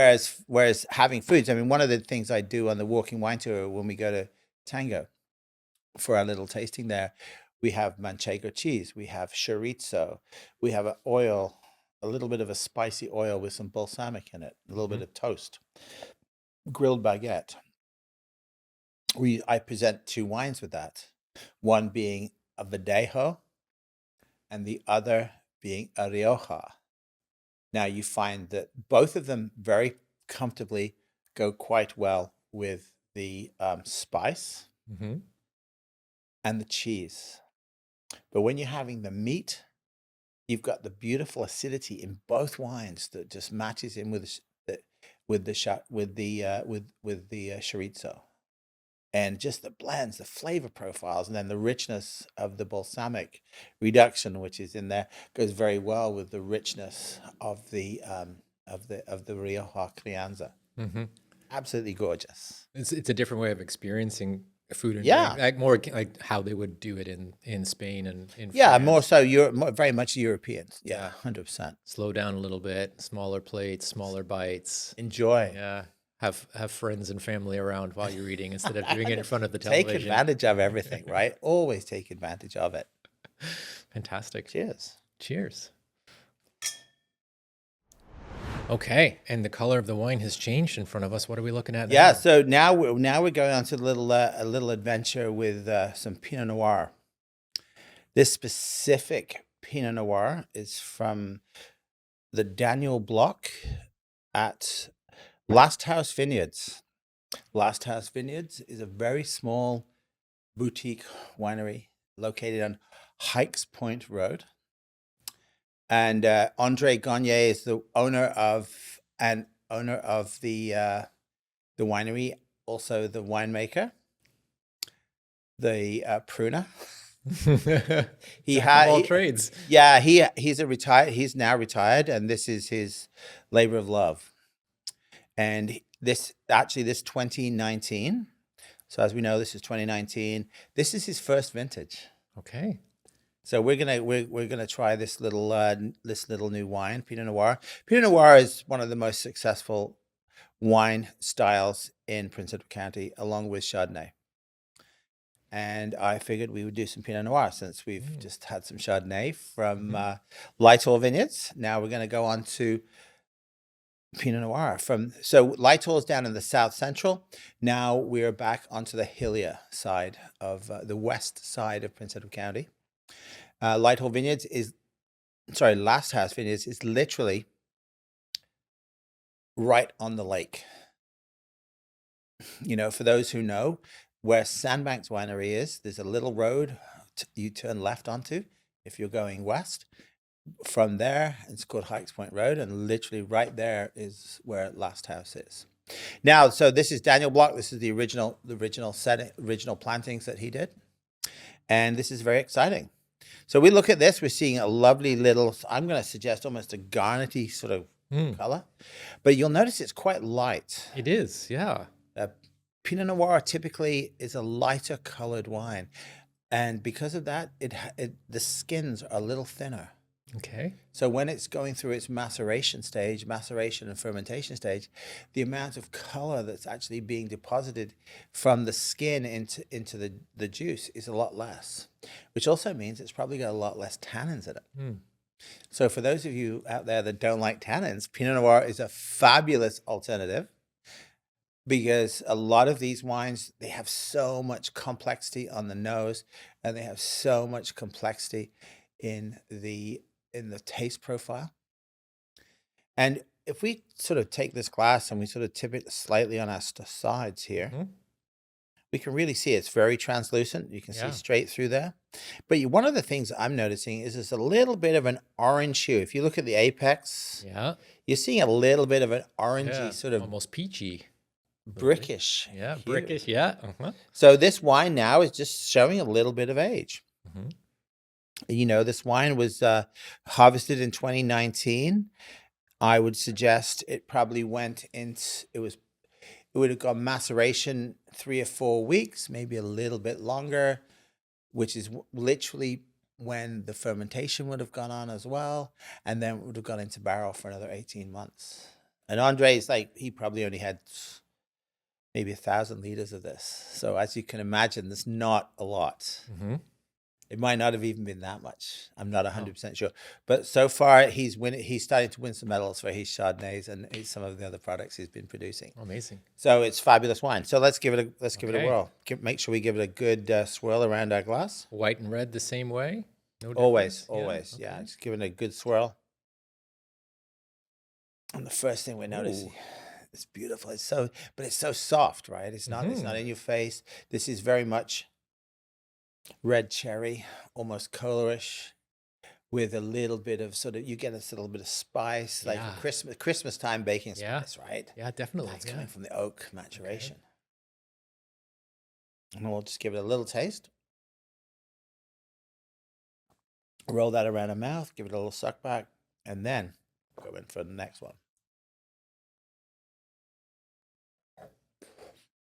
whereas having foods, I mean, one of the things I do on the walking wine tour when we go to Tango for our little tasting there, we have Manchego cheese, we have chorizo, we have an oil, a little bit of a spicy oil with some balsamic in it, a little bit of toast, grilled baguette. I present 2 wines with that, one being a Verdejo and the other being a Rioja. Now you find that both of them very comfortably go quite well with the spice. and the cheese. But when you're having the meat, you've got the beautiful acidity in both wines that just matches in with the chorizo, and just the blends, the flavor profiles, and then the richness of the balsamic reduction, which is in there, goes very well with the richness of the Rioja Crianza. Mm-hmm. Absolutely gorgeous. It's a different way of experiencing food and Yeah. drink, like more like how they would do it in Spain and in Yeah, France. more so very much Europeans. Yeah, 100%. Slow down a little bit, smaller plates, smaller bites. Enjoy. Yeah. Have friends and family around while you're eating instead of doing it in front of the Take television. advantage of everything, right? Always take advantage of it. Fantastic. Cheers. Cheers. Okay, and the color of the wine has changed in front of us. What are we looking at now? Yeah, so now we're going on to a little adventure with some Pinot Noir. This specific Pinot Noir is from the Daniel Block at Last House Vineyards. Last House Vineyards is a very small boutique winery located on Hikes Point Road. And Andre Gagne is the owner of the winery, also the winemaker, the pruner. He had all trades. Yeah, he's now retired, and this is his labor of love. And this 2019. So as we know, this is 2019. This is his first vintage. Okay. So we're gonna try this little new wine, Pinot Noir. Pinot Noir is one of the most successful wine styles in Prince Edward County, along with Chardonnay. And I figured we would do some Pinot Noir since we've just had some Chardonnay from Lytle Vineyards. Now we're going to go on to Pinot Noir so Lytle is down in the south central. Now we're back onto the hillier side of the west side of Prince Edward County. Last House Vineyards is literally right on the lake. You know, for those who know where Sandbanks Winery is, there's a little road you turn left onto if you're going west. From there, it's called Hikes Point Road, and literally right there is where Last House is. Now, so this is Daniel Block. This is the original plantings that he did, and this is very exciting. So we look at this, we're seeing a lovely little, I'm going to suggest almost a garnety sort of color, but you'll notice it's quite light. It is, yeah. Pinot Noir typically is a lighter colored wine, and because of that, the skins are a little thinner. Okay. So when it's going through its maceration and fermentation stage, the amount of color that's actually being deposited from the skin into the juice is a lot less, which also means it's probably got a lot less tannins in it. So for those of you out there that don't like tannins, Pinot Noir is a fabulous alternative, because a lot of these wines, they have so much complexity on the nose, and they have so much complexity in the taste profile. And if we sort of take this glass and we sort of tip it slightly on our sides here, we can really see it's very translucent. You can see straight through there. But one of the things I'm noticing is there's a little bit of an orange hue. If you look at the apex, you're seeing a little bit of an orangey sort of almost peachy, brickish. Yeah, hue. brickish. Yeah. So this wine now is just showing a little bit of age. You know, this wine was harvested in 2019. I would suggest it probably it would have gone maceration 3 or 4 weeks, maybe a little bit longer, which is literally when the fermentation would have gone on as well. And then it would have gone into barrel for another 18 months. And Andre's he probably only had maybe 1,000 liters of this. So as you can imagine, there's not a lot. It might not have even been that much. I'm not 100% sure. But so far, he's starting to win some medals for his Chardonnays and some of the other products he's been producing. Amazing. So it's fabulous wine. So let's give it a whirl. Make sure we give it a good swirl around our glass. White and red the same way? No Always. difference? Yeah, just give it a good swirl. And the first thing we're noticing, it's beautiful. But it's so soft, right? It's not in your face. This is very much red cherry, almost colorish, with a little bit of sort of, you get a little bit of spice, like Yeah. Christmas time baking Yeah. spice, right? Yeah, definitely. That's Yeah. coming from the oak maturation. And we'll just give it a little taste. Roll that around our mouth, give it a little suck back, and then go in for the next one.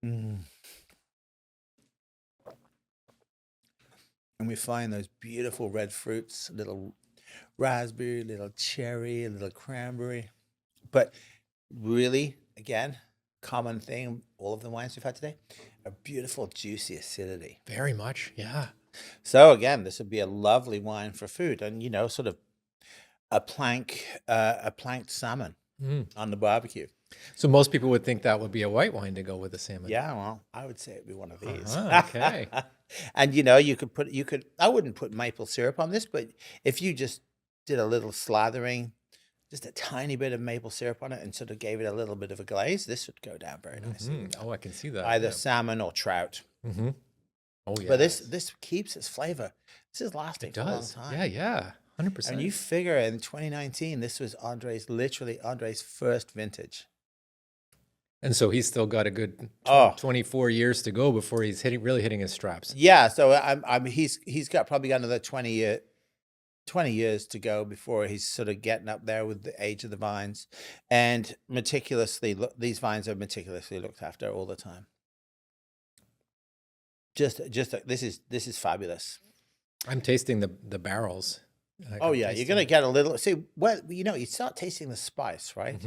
Mm. And we find those beautiful red fruits, a little raspberry, a little cherry, a little cranberry. But really, again, common thing, all of the wines we've had today, a beautiful, juicy acidity. Very much. Yeah. So again, this would be a lovely wine for food, and sort of a planked salmon on the barbecue. So most people would think that would be a white wine to go with the salmon. Yeah, well, I would say it'd be one of these. Okay. And I wouldn't put maple syrup on this, but if you just did a little slathering, just a tiny bit of maple syrup on it, and sort of gave it a little bit of a glaze, this would go down very nicely. Oh, I can see that. Either salmon or trout. Oh, yeah. But this keeps its flavor. This is lasting for a long time. Yeah, yeah. 100%. And you figure in 2019, this was literally Andre's first vintage. And so he's still got a good 24 years to go before he's really hitting his straps. Yeah, so he's probably got another 20 years to go before he's sort of getting up there with the age of the vines. And these vines are meticulously looked after all the time. This is fabulous. I'm tasting the barrels. You're gonna get a little. See, you start tasting the spice, right?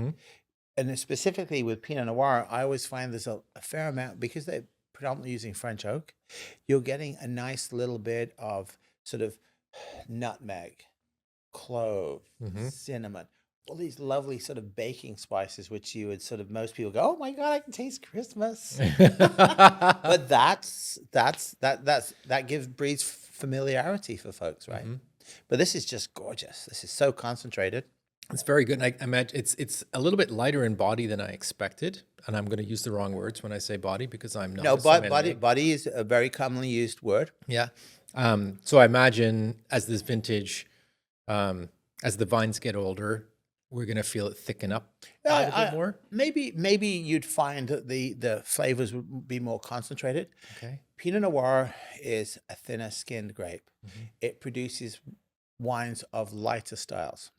And then specifically with Pinot Noir, I always find there's a fair amount, because they're predominantly using French oak. You're getting a nice little bit of sort of nutmeg, clove, cinnamon, all these lovely sort of baking spices, which you would sort of, most people go, oh my God, I can taste Christmas. But that breeds familiarity for folks, right? But this is just gorgeous. This is so concentrated. It's very good. And I imagine it's a little bit lighter in body than I expected. And I'm going to use the wrong words when I say body, because I'm not. No, body is a very commonly used word. Yeah. So I imagine as this vintage, as the vines get older, we're going to feel it thicken up a bit more. Maybe you'd find that the flavors would be more concentrated. Okay. Pinot Noir is a thinner skinned grape. It produces wines of lighter styles.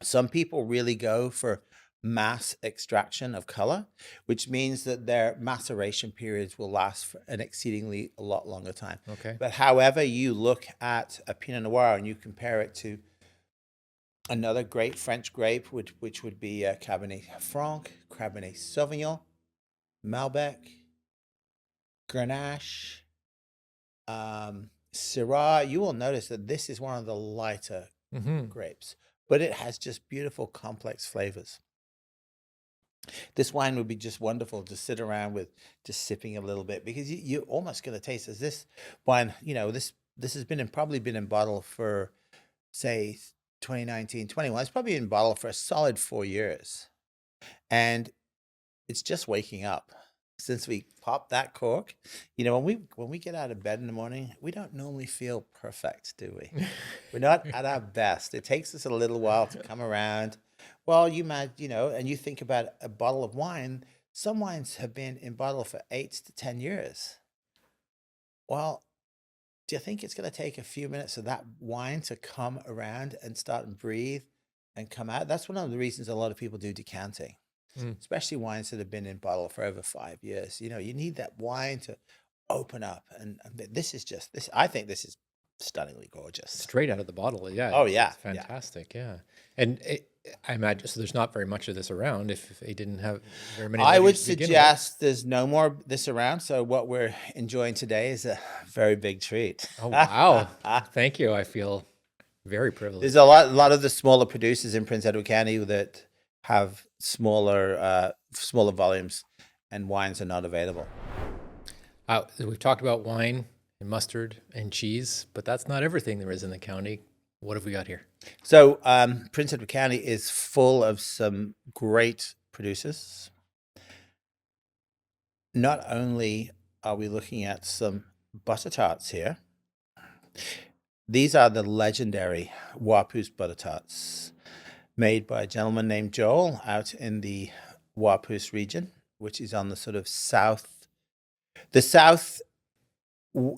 Some people really go for mass extraction of color, which means that their maceration periods will last for an exceedingly a lot longer time. Okay. But however you look at a Pinot Noir and you compare it to another great French grape, which would be Cabernet Franc, Cabernet Sauvignon, Malbec, Grenache, Syrah, you will notice that this is one of the lighter grapes, but it has just beautiful, complex flavors. This wine would be just wonderful to sit around with, just sipping a little bit, because you're almost going to taste as this wine, this has probably been in bottle for, say, 2019, 21. It's probably in bottle for a solid 4 years. And it's just waking up. Since we popped that cork, when we get out of bed in the morning, we don't normally feel perfect, do we? We're not at our best. It takes us a little while to come around. Well, and you think about a bottle of wine. Some wines have been in bottle for 8 to 10 years. Well, do you think it's going to take a few minutes of that wine to come around and start and breathe and come out? That's one of the reasons a lot of people do decanting. Especially wines that have been in bottle for over 5 years. You need that wine to open up. And this is just this. I think this is stunningly gorgeous. Straight out of the bottle. Yeah. Oh, yeah. It's fantastic. Yeah. And I imagine, so there's not very much of this around if they didn't have very many. I would suggest there's no more this around. So what we're enjoying today is a very big treat. Oh, wow. Thank you. I feel very privileged. There's a lot of the smaller producers in Prince Edward County that have smaller volumes, and wines are not available. We've talked about wine and mustard and cheese, but that's not everything there is in the county. What have we got here? So Prince Edward County is full of some great producers. Not only are we looking at some butter tarts here. These are the legendary Wapoos butter tarts, made by a gentleman named Joel out in the Wapoos region, which is on the sort of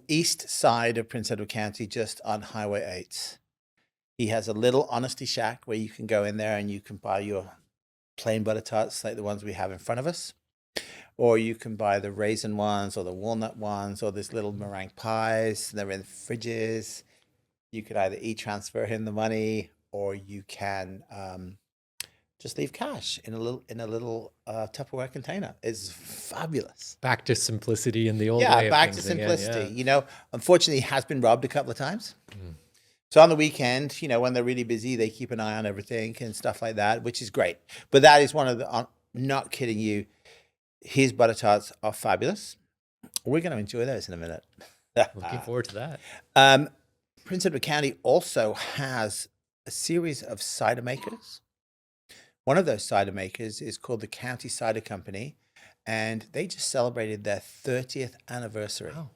east side of Prince Edward County, just on Highway 8. He has a little honesty shack where you can go in there and you can buy your plain butter tarts like the ones we have in front of us. Or you can buy the raisin ones or the walnut ones or these little meringue pies. They're in fridges. You could either e-transfer him the money, or you can just leave cash in a little Tupperware container. It's fabulous. Back to simplicity in the old way. Yeah, of back to things again, simplicity. yeah. Unfortunately, he has been robbed a couple of times. So on the weekend, when they're really busy, they keep an eye on everything and stuff like that, which is great. But that is one of the, I'm not kidding you, his butter tarts are fabulous. We're going to enjoy those in a minute. Looking forward to that. Prince Edward County also has a series of cider makers. One of those cider makers is called the County Cider Company, and they just celebrated their 30th anniversary. Wow.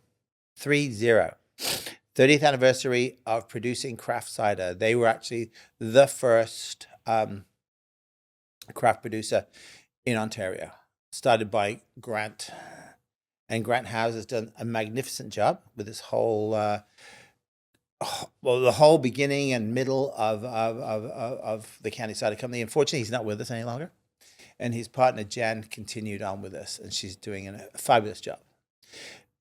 30th anniversary of producing craft cider. They were actually the first craft producer in Ontario, started by Grant. And Grant House has done a magnificent job with this whole the whole beginning and middle of the County Cider Company. Unfortunately, he's not with us any longer. And his partner, Jen, continued on with us, and she's doing a fabulous job.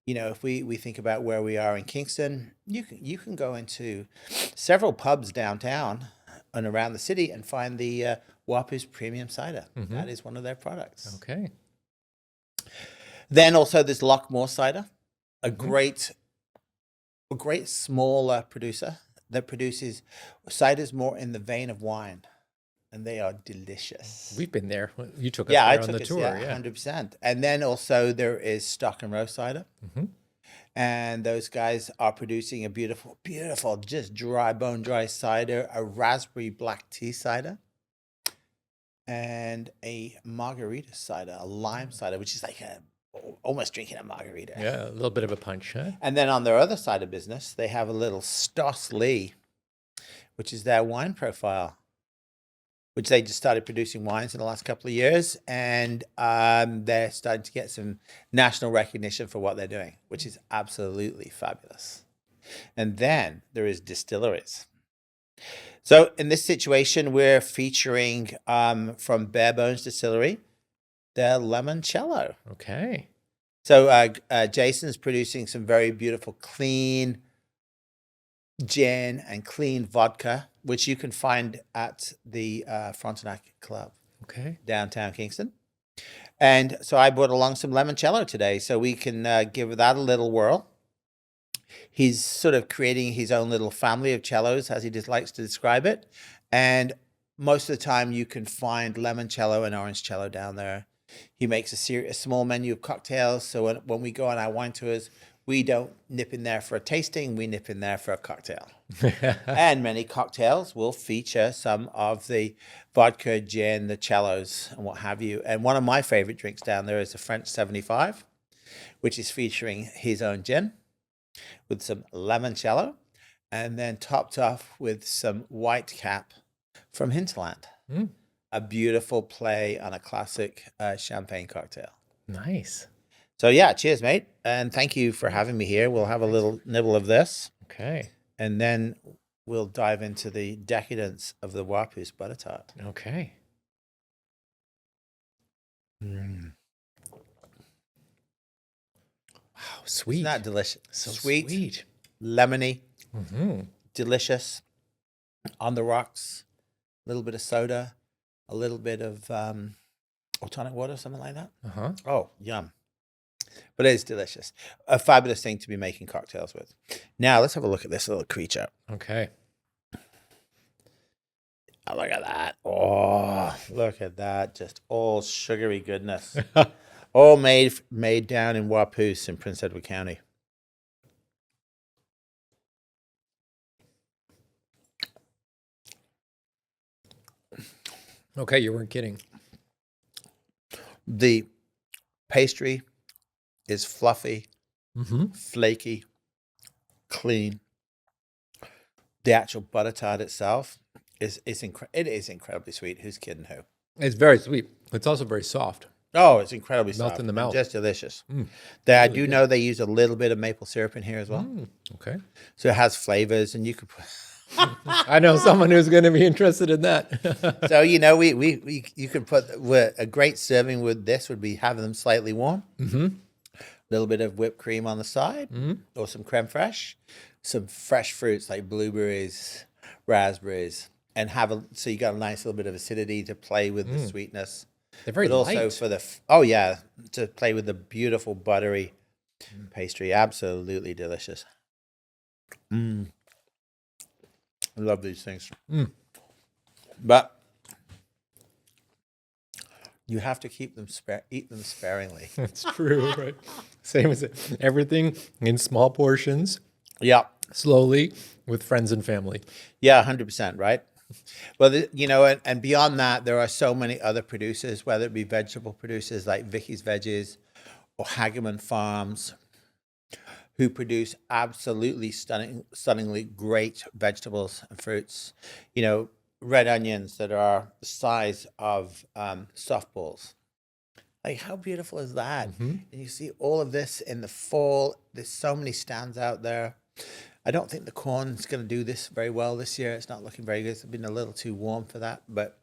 If we think about where we are in Kingston, you can go into several pubs downtown and around the city and find the Wapoos Premium Cider. Mm-hmm. That is one of their products. Okay. Then also there's Lockmore Cider, a great small producer that produces ciders more in the vein of wine, and they are delicious. We've been there. You took us there on the tour. Yeah, 100%. And then also there is Stock and Row Cider. Mm-hmm. And those guys are producing a beautiful, beautiful, just bone dry cider, a raspberry black tea cider, and a margarita cider, a lime cider, which is like almost drinking a margarita. Yeah, a little bit of a punch, huh? And then on their other side of business, they have a little Stoss Lee, which is their wine profile, which they just started producing wines in the last couple of years. And they're starting to get some national recognition for what they're doing, which is absolutely fabulous. And then there is distilleries. So in this situation, we're featuring from Bare Bones Distillery, their limoncello. Okay. So Jason's producing some very beautiful, clean gin and clean vodka, which you can find at the Frontenac Club. Okay. Downtown Kingston. And so I brought along some limoncello today, so we can give that a little whirl. He's sort of creating his own little family of cellos, as he just likes to describe it. And most of the time you can find limoncello and orange cello down there. He makes a small menu of cocktails. So when we go on our wine tours, we don't nip in there for a tasting. We nip in there for a cocktail. And many cocktails will feature some of the vodka, gin, the cellos, and what have you. And one of my favorite drinks down there is the French 75, which is featuring his own gin with some limoncello, and then topped off with some white cap from Hinterland. Mm. A beautiful play on a classic champagne cocktail. Nice. So yeah, cheers, mate. And thank you for having me here. We'll have a little nibble of this. Okay. And then we'll dive into the decadence of the Wapoos butter tart. Okay. Mm. Wow, sweet. Isn't that delicious? So sweet. Lemony, delicious, on the rocks, a little bit of soda, a little bit of tonic water, something like that. Uh-huh. Oh, yum. But it is delicious. A fabulous thing to be making cocktails with. Now, let's have a look at this little creature. Okay. Oh, look at that. Oh, look at that. Just all sugary goodness. All made down in Wapoos in Prince Edward County. Okay, you weren't kidding. The pastry is fluffy, flaky, clean. The actual butter tart itself it is incredibly sweet. Who's kidding who? It's very sweet. It's also very soft. Oh, it's incredibly Melt soft in the and mouth. just delicious. I really do good. know they use a little bit of maple syrup in here as well. Okay. So it has flavors, and you could put. I know someone who's going to be interested in that. So you could put a great serving with this would be having them slightly warm. A little bit of whipped cream on the side, or some creme fraiche, some fresh fruits like blueberries, raspberries, and so you got a nice little bit of acidity to play with the sweetness. They're very But also light. for to play with the beautiful buttery pastry. Absolutely delicious. I love these things. But you have to eat them sparingly. That's true, right? Same as it. Everything in small portions, Yeah. slowly, with friends and family. Yeah, 100%, right? Well, and beyond that, there are so many other producers, whether it be vegetable producers like Vicky's Veggies or Hageman Farms, who produce absolutely stunningly great vegetables and fruits. Red onions that are the size of softballs. Like, how beautiful is that? And you see all of this in the fall. There's so many stands out there. I don't think the corn's going to do this very well this year. It's not looking very good. It's been a little too warm for that. But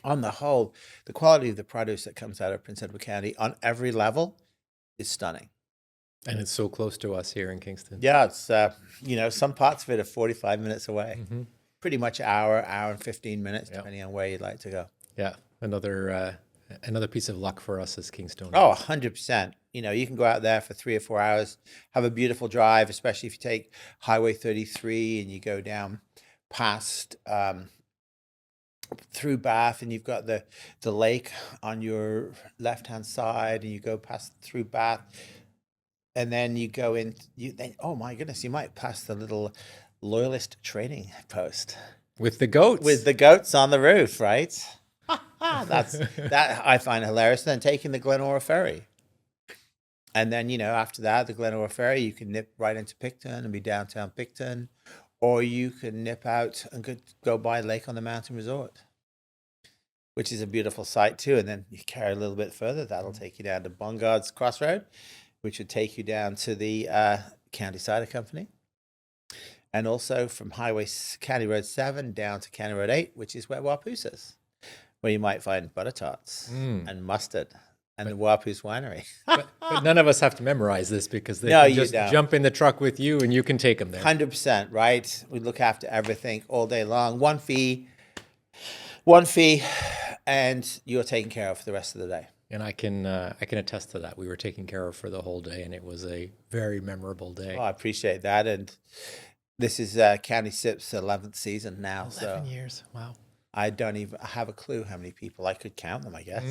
on the whole, the quality of the produce that comes out of Prince Edward County on every level is stunning. And it's so close to us here in Kingston. Yeah, it's, some parts of it are 45 minutes away. Pretty much hour and 15 minutes, depending on where you'd like to go. Yeah, another piece of luck for us as Kingstonians. Oh, 100%. You can go out there for 3 or 4 hours, have a beautiful drive, especially if you take Highway 33 and you go down past through Bath, and you've got the lake on your left-hand side, and you go past through Bath, and then you go in. Oh my goodness, you might pass the little Loyalist training post With the goats. with the goats on the roof, right? That I find hilarious. Then taking the Glenora Ferry. And then, after that, the Glenora Ferry, you can nip right into Picton and be downtown Picton, or you can nip out and go by Lake on the Mountain Resort, which is a beautiful site too. And then you carry a little bit further, that'll take you down to Bongard's Crossroad, which would take you down to the County Cider Company. And also from County Road 7 down to County Road 8, which is where Wapoose is, where you might find butter tarts and mustard and the Wapoose Winery. but none of us have to memorize this because they No, can you just don't. jump in the truck with you and you can take them there. 100%, right? We look after everything all day long. One fee, and you're taken care of for the rest of the day. And I can attest to that. We were taken care of for the whole day, and it was a very memorable day. Oh, I appreciate that. And this is County SIP's 11th season now. 11 years, wow. I don't even have a clue how many people. I could count them, I guess.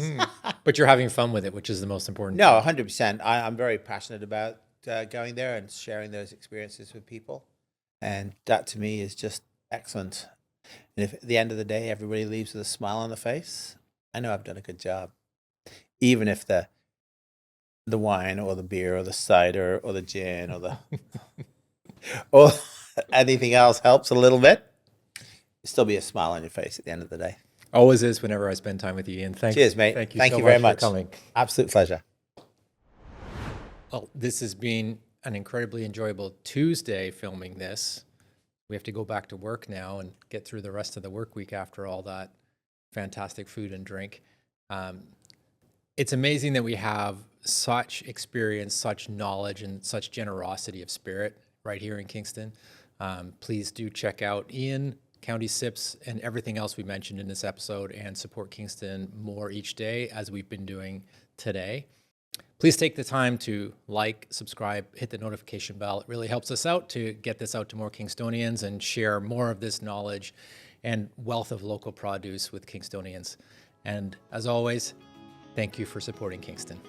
But you're having fun with it, which is the most important. No, 100%. I'm very passionate about going there and sharing those experiences with people. And that to me is just excellent. And if at the end of the day, everybody leaves with a smile on the face, I know I've done a good job. Even if the wine or the beer or the cider or the gin or anything else helps a little bit, still be a smile on your face at the end of the day. Always is whenever I spend time with you, Ian. Cheers, mate. Thank you Thank so you very much much for coming. Absolute pleasure. Well, this has been an incredibly enjoyable Tuesday filming this. We have to go back to work now and get through the rest of the work week after all that fantastic food and drink. It's amazing that we have such experience, such knowledge, and such generosity of spirit right here in Kingston. Please do check out Ian, County SIPs, and everything else we mentioned in this episode, and support Kingston more each day as we've been doing today. Please take the time to like, subscribe, hit the notification bell. It really helps us out to get this out to more Kingstonians and share more of this knowledge and wealth of local produce with Kingstonians. And as always, thank you for supporting Kingston.